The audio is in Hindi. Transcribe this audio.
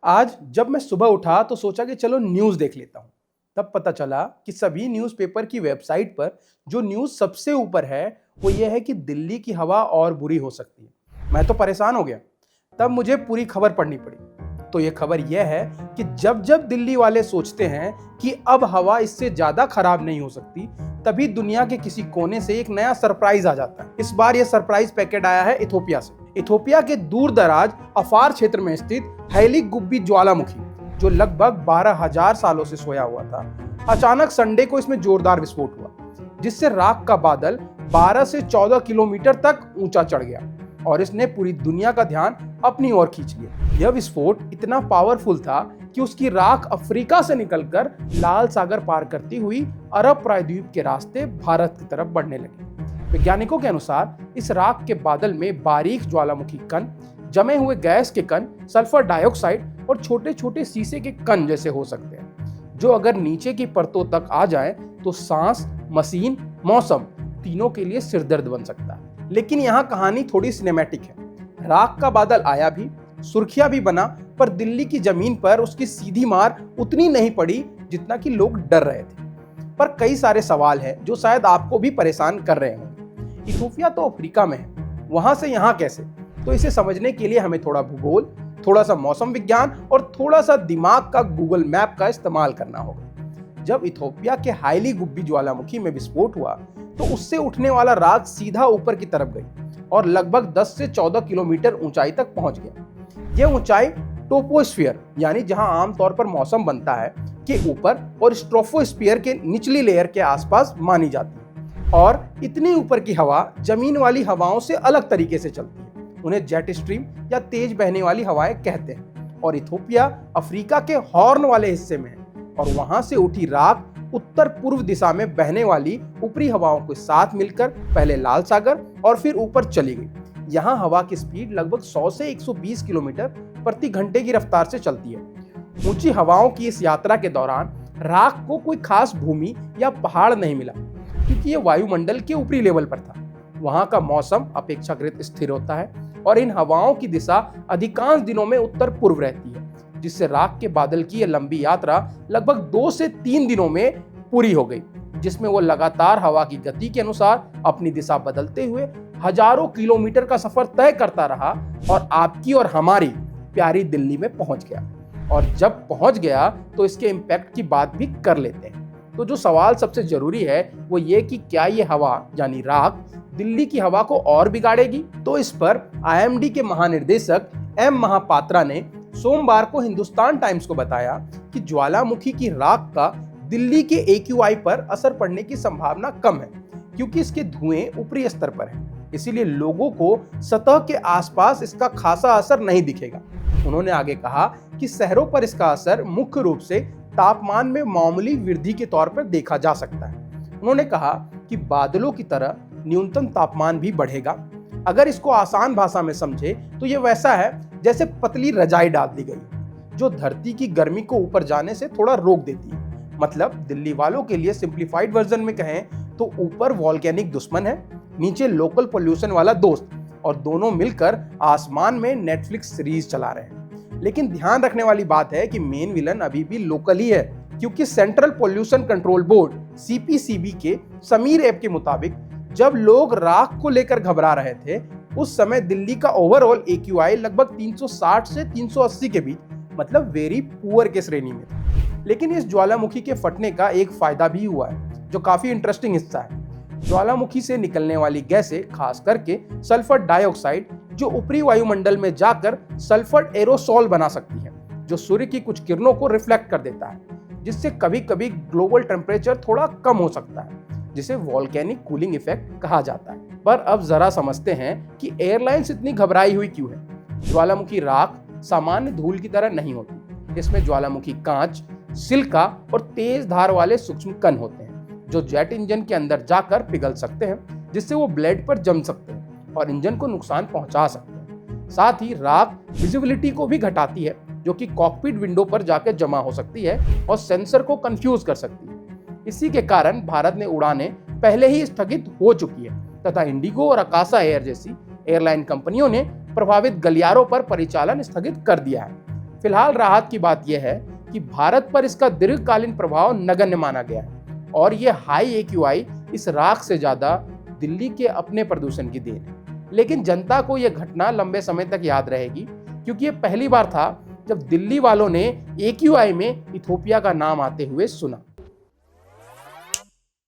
आज जब मैं सुबह उठा तो सोचा कि चलो न्यूज़ देख लेता हूँ। तब पता चला कि सभी न्यूज़पेपर की वेबसाइट पर जो न्यूज़ सबसे ऊपर है वो ये है कि दिल्ली की हवा और बुरी हो सकती है। मैं तो परेशान हो गया। तब मुझे पूरी खबर पढ़नी पड़ी। तो ये खबर यह है कि जब जब दिल्ली वाले सोचते हैं कि अब हवा इससे ज़्यादा खराब नहीं हो सकती, तभी दुनिया के किसी कोने से एक नया सरप्राइज आ जाता है। इस बार यह सरप्राइज पैकेट आया है इथोपिया से। इथोपिया के दूर दराज अफार क्षेत्र में स्थित हैली गुब्बी ज्वालामुखी, जो लगभग 12,000 सालों से सोया हुआ था, अचानक संडे को इसमें जोरदार विस्फोट हुआ, जिससे राख का बादल 12 से 14 किलोमीटर तक ऊंचा चढ़ गया और इसने पूरी दुनिया का ध्यान अपनी ओर खींच लिया। यह विस्फोट इतना पावरफुल था कि उसकी राख अफ्रीका से निकलकर लाल सागर पार करती हुई अरब प्रायद्वीप के रास्ते भारत की तरफ बढ़ने लगी। वैज्ञानिकों के अनुसार इस राख के बादल में बारीक ज्वालामुखी कण, जमे हुए गैस के कण, सल्फर डाइऑक्साइड और छोटे छोटे शीशे के कण जैसे हो सकते हैं, जो अगर नीचे की परतों तक आ जाएं तो सांस, मशीन, मौसम तीनों के लिए सिरदर्द बन सकता है। लेकिन यहाँ कहानी थोड़ी सिनेमैटिक है। राख का बादल आया भी, सुर्खिया भी बना, पर दिल्ली की जमीन पर उसकी सीधी मार उतनी नहीं पड़ी जितना कि लोग डर रहे थे। पर कई सारे सवाल हैं जो शायद आपको भी परेशान कर रहे होंगे। इथोपिया तो अफ्रीका में है, वहां से यहाँ कैसे? तो इसे समझने के लिए हमें थोड़ा भूगोल, थोड़ा सा मौसम विज्ञान और थोड़ा सा दिमाग का गूगल मैप का इस्तेमाल करना होगा। जब इथोपिया के हैली गुब्बी ज्वालामुखी में विस्फोट हुआ तो उससे उठने वाला राख सीधा ऊपर की तरफ गई और लगभग 10 से 14 किलोमीटर ऊंचाई तक पहुंच गया। यह ऊंचाई टोपोस्फियर, यानी जहां आमतौर पर मौसम बनता है, के ऊपर और स्ट्रोफोस्फियर के निचली लेयर के आसपास मानी जाती है। और इतनी ऊपर की हवा जमीन वाली हवाओं से अलग तरीके से चलती है। उन्हें जेट स्ट्रीम या तेज बहने वाली हवाएं कहते हैं। और इथोपिया अफ्रीका के हॉर्न वाले हिस्से में है और वहां से उठी राख उत्तर पूर्व दिशा में बहने वाली ऊपरी हवाओं के साथ मिलकर पहले लाल सागर और फिर ऊपर चली गई। यहाँ हवा की स्पीड लगभग 100 से 120 किलोमीटर प्रति घंटे की रफ्तार से चलती है। ऊंची हवाओं की इस यात्रा के दौरान राख को कोई खास भूमि या पहाड़ नहीं मिला, क्योंकि यह वायुमंडल के ऊपरी लेवल पर था। वहां का मौसम अपेक्षाकृत स्थिर होता है और इन हवाओं की दिशा अधिकांश दिनों में उत्तर पूर्व रहती है, जिससे राख के बादल की यह लंबी यात्रा लगभग 2 से 3 दिनों में पूरी हो गई, जिसमें वो लगातार हवा की गति के अनुसार अपनी दिशा बदलते हुए हजारों किलोमीटर का सफर तय करता रहा और आपकी और हमारी प्यारी दिल्ली में पहुंच गया। और जब पहुंच गया तो इसके इम्पैक्ट की बात भी कर लेते हैं। तो जो सवाल सबसे जरूरी है वो ये कि क्या ये हवा यानी राख दिल्ली की हवा को और बिगाड़ेगी? तो इस पर IMD के महानिर्देशक M महापात्रा ने सोमवार को हिंदुस्तान टाइम्स को बताया कि ज्वालामुखी की राख का दिल्ली के AQI पर असर पड़ने की संभावना कम है, क्योंकि इसके धुएं ऊपरी स्तर पर हैं। इसीलिए लोगों को सतह के आसपास इसका खासा असर नहीं दिखेगा। उन्होंने आगे कहा कि शहरों पर इसका असर मुख्य रूप से तापमान में मामूली वृद्धि के तौर पर देखा जा सकता है। उन्होंने कहा कि बादलों की तरह न्यूनतम तापमान भी बढ़ेगा। अगर इसको आसान भाषा में समझे तो ये वैसा है जैसे पतली रजाई डाल दी गई, जो धरती की गर्मी को ऊपर जाने से थोड़ा रोक देती है। मतलब दिल्ली वालों के लिए सिंप्लीफाइड वर्जन में कहें तो ऊपर वॉल्केनिक दुश्मन है, नीचे लोकल पोल्यूशन वाला दोस्त, और दोनों मिलकर आसमान में नेटफ्लिक्स सीरीज चला रहे हैं। लेकिन ध्यान रखने वाली बात है कि मेन विलन अभी भी लोकल ही है, क्योंकि central pollution control board CPCB के समीर ऐप के मुताबिक जब लोग राख को लेकर घबरा रहे थे, उस समय दिल्ली का ओवरऑल AQI लगभग 360 से 380 के बीच, मतलब वेरी पुअर के श्रेणी में था। लेकिन इस ज्वालामुखी के फटने का एक फायदा भी हुआ है, जो काफी इंटरेस्टिंग हिस्सा है। ज्वालामुखी से निकलने वाली गैसें, खास करके सल्फर डाइऑक्साइड, जो ऊपरी वायुमंडल में जाकर सल्फर एरोसोल बना सकती है, जो सूर्य की कुछ किरणों को रिफ्लेक्ट कर देता है, जिससे कभी कभी ग्लोबल टेम्परेचर थोड़ा कम हो सकता है, जिसे वॉल्केनिक कूलिंग इफेक्ट कहा जाता है। पर अब जरा समझते हैं कि एयरलाइंस इतनी घबराई हुई क्यों है। ज्वालामुखी राख सामान्य धूल की तरह नहीं होती। इसमें ज्वालामुखी कांच, सिलिका और तेज धार वाले सूक्ष्म कण होते हैं, जो जेट इंजन के अंदर जाकर पिघल सकते हैं, जिससे वो ब्लेड पर जम सकते हैं और इंजन को नुकसान पहुंचा सकते हैं। साथ ही राख विजिबिलिटी को भी घटाती है, जो कि कॉकपिट विंडो पर जाकर जमा हो सकती है और सेंसर को कंफ्यूज कर सकती है। इसी के कारण भारत में उड़ानें पहले ही स्थगित हो चुकी है तथा इंडिगो और आकाशा एयर जैसी एयरलाइन कंपनियों ने प्रभावित गलियारों पर परिचालन स्थगित कर दिया है। फिलहाल राहत की बात यह है कि भारत पर इसका दीर्घकालीन प्रभाव नगण्य माना गया है और यह हाई एक्यूआई इस राख से ज्यादा दिल्ली के अपने प्रदूषण की देन है। लेकिन जनता को यह घटना लंबे समय तक याद रहेगी, क्योंकि यह पहली बार था जब दिल्ली वालों ने एक्यूआई में इथोपिया का नाम आते हुए सुना।